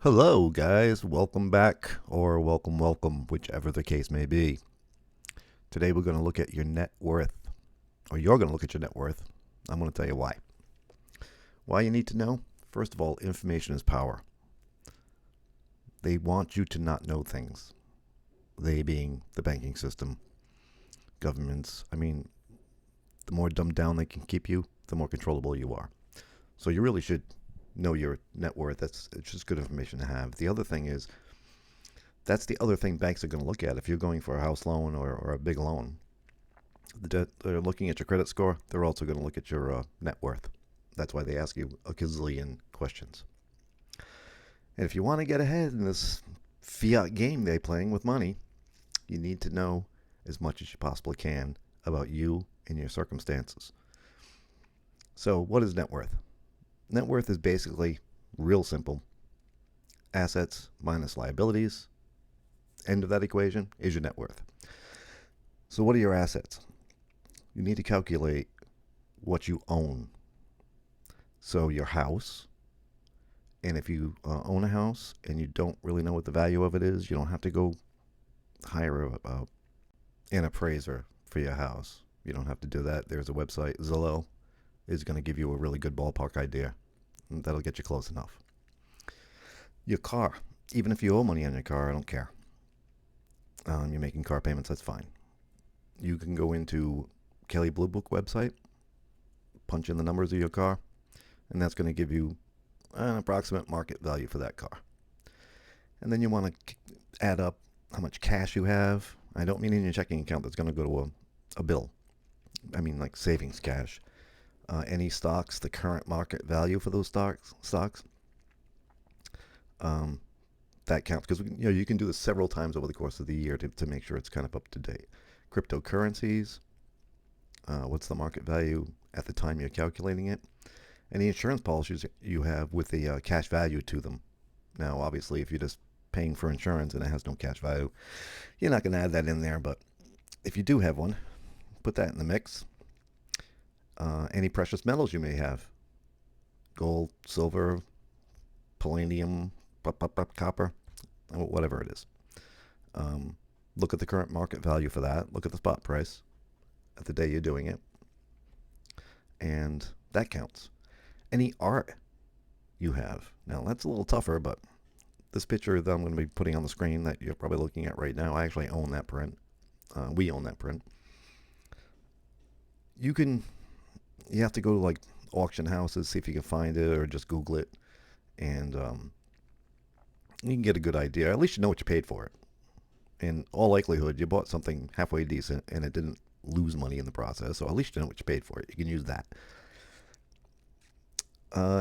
Hello, guys. Welcome back, or welcome, whichever the case may be. Today, we're going to look at your net worth, or you're going to look at your net worth. I'm going to tell you why. Why you need to know? First of all, information is power. They want you to not know things. They being the banking system, governments. The more dumbed down they can keep you, the more controllable you are. So you really should know your net worth. It's just good information to have. The other thing is, that's the other thing banks are going to look at if you're going for a house loan or a big loan. They're looking at your credit score. They're also going to look at your net worth. That's why they ask you a gazillion questions. And if you want to get ahead in this fiat game they're playing with money, you need to know as much as you possibly can about you and your circumstances. So what is net worth? Net worth is basically real simple. Assets minus liabilities. End of that equation is your net worth. So what are your assets? You need to calculate what you own. So your house, and if you own a house and you don't really know what the value of it is, you don't have to go hire an appraiser for your house. You don't have to do that. There's a website, Zillow, is going to give you a really good ballpark idea. And that'll get you close enough. Your car, even if you owe money on your car, I don't care. You're making car payments, that's fine. You can go into Kelley Blue Book website, punch in the numbers of your car, and that's going to give you an approximate market value for that car. And then you want to add up how much cash you have. I don't mean in your checking account that's going to go to a bill. I mean like savings cash. Any stocks, the current market value for those stocks. That counts because you can do this several times over the course of the year to make sure it's kind of up to date. Cryptocurrencies, what's the market value at the time you're calculating it? Any insurance policies you have with a cash value to them. Now, obviously, if you're just paying for insurance and it has no cash value, you're not going to add that in there. But if you do have one, put that in the mix. Any precious metals you may have. Gold, silver, palladium, copper, whatever it is. Look at the current market value for that. Look at the spot price at the day you're doing it. And that counts. Any art you have. Now, that's a little tougher, but this picture that I'm going to be putting on the screen that you're probably looking at right now, I actually own that print. We own that print. You have to go to like auction houses, see if you can find it, or just Google it. And you can get a good idea. At least you know what you paid for it. In all likelihood, you bought something halfway decent and it didn't lose money in the process. So at least you know what you paid for it. You can use that.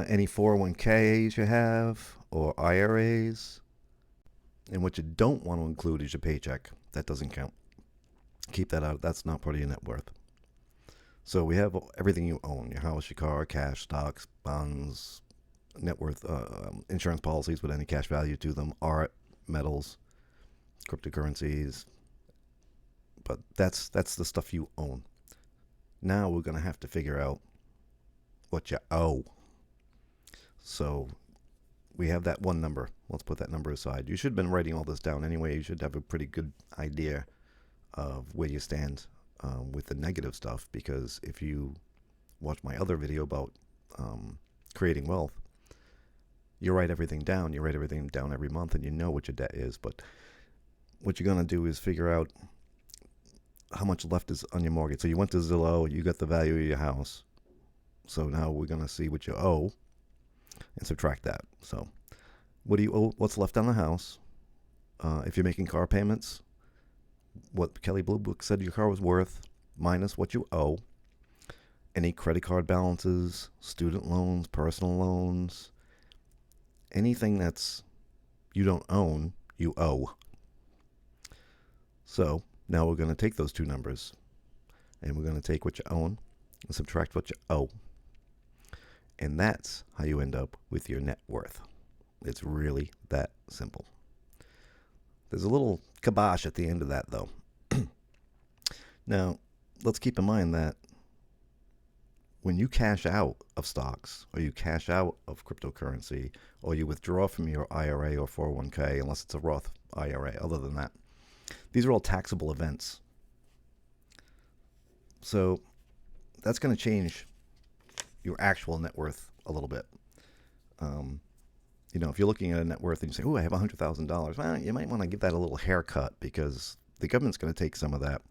Any 401ks you have or IRAs. And what you don't want to include is your paycheck. That doesn't count. Keep that out. That's not part of your net worth. So we have everything you own. Your house, your car, cash, stocks, bonds, net worth, insurance policies with any cash value to them, art, metals, cryptocurrencies. But that's the stuff you own. Now we're going to have to figure out what you owe. So we have that one number. Let's put that number aside. You should have been writing all this down anyway. You should have a pretty good idea of where you stand with the negative stuff, because if you watch my other video about creating wealth, you write everything down. You write everything down every month, and you know what your debt is. But what you're going to do is figure out how much left is on your mortgage. So you went to Zillow, you got the value of your house. So now we're going to see what you owe and subtract that. So what do you owe? What's left on the house? If you're making car payments, what Kelley Blue Book said your car was worth minus what you owe. Any credit card balances, student loans, personal loans, anything that's you don't own, you owe. So now we're going to take those two numbers and we're going to take what you own and subtract what you owe. And that's how you end up with your net worth. It's really that simple. There's a little kibosh at the end of that, though. Now, let's keep in mind that when you cash out of stocks, or you cash out of cryptocurrency, or you withdraw from your IRA or 401k, unless it's a Roth IRA, other than that, these are all taxable events. So that's going to change your actual net worth a little bit. If you're looking at a net worth and you say, oh, I have $100,000, well, you might want to give that a little haircut, because the government's going to take some of that,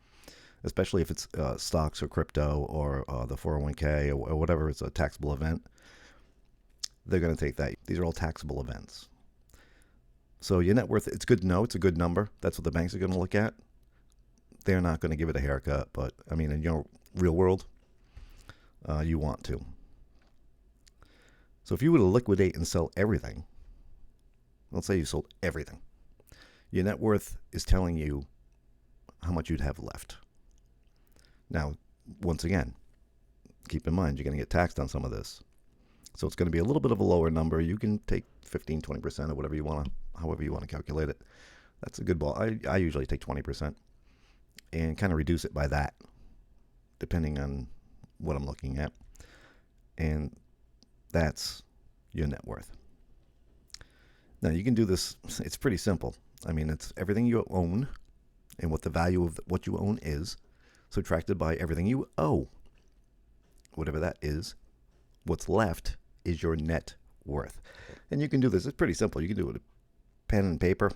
especially if it's stocks or crypto or the 401k or whatever. It's a taxable event. They're going to take that. These are all taxable events. So your net worth, it's good to know. It's a good number. That's what the banks are going to look at. They're not going to give it a haircut, but I mean, in your real world, you want to. So if you were to liquidate and sell everything, let's say you sold everything, your net worth is telling you how much you'd have left. Now, once again, keep in mind, you're going to get taxed on some of this. So it's going to be a little bit of a lower number. You can take 15, 20% or whatever you want to, however you want to calculate it. That's a good ball. I usually take 20% and kind of reduce it by that, depending on what I'm looking at. And that's your net worth. Now, you can do this. It's pretty simple. I mean, it's everything you own and what the value of what you own is, subtracted by everything you owe, whatever that is. What's left is your net worth. And you can do this. It's pretty simple. You can do it with pen and paper.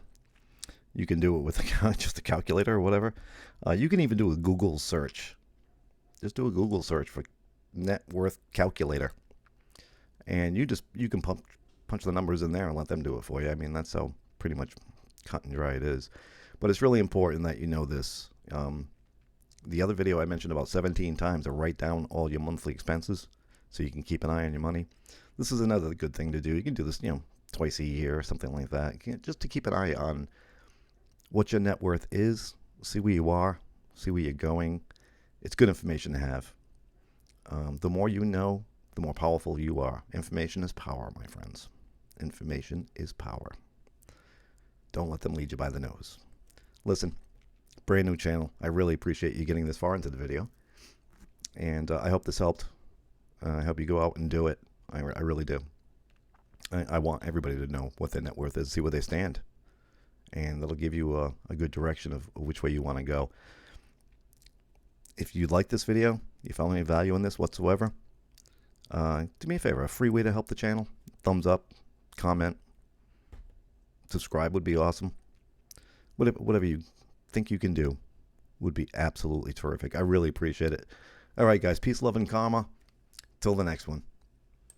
You can do it with just a calculator or whatever. You can even do a Google search. Just do a Google search for net worth calculator. And you can punch the numbers in there and let them do it for you. I mean, that's how pretty much cut and dry it is. But it's really important that you know this. The other video I mentioned about 17 times to write down all your monthly expenses so you can keep an eye on your money. This is another good thing to do. You can do this, twice a year or something like that, just to keep an eye on what your net worth is, see where you are, see where you're going. It's good information to have. The more you know, the more powerful you are. Information is power, my friends. Information is power. Don't let them lead you by the nose. Listen, brand new channel. I really appreciate you getting this far into the video. And I hope this helped. I hope you go out and do it. I really do. I want everybody to know what their net worth is, see where they stand. And that'll give you a good direction of which way you want to go. If you like this video, you found any value in this whatsoever, do me a favor, a free way to help the channel. Thumbs up, comment, subscribe would be awesome. Whatever you think you can do would be absolutely terrific. I really appreciate it. All right, guys, peace, love, and karma. Till the next one.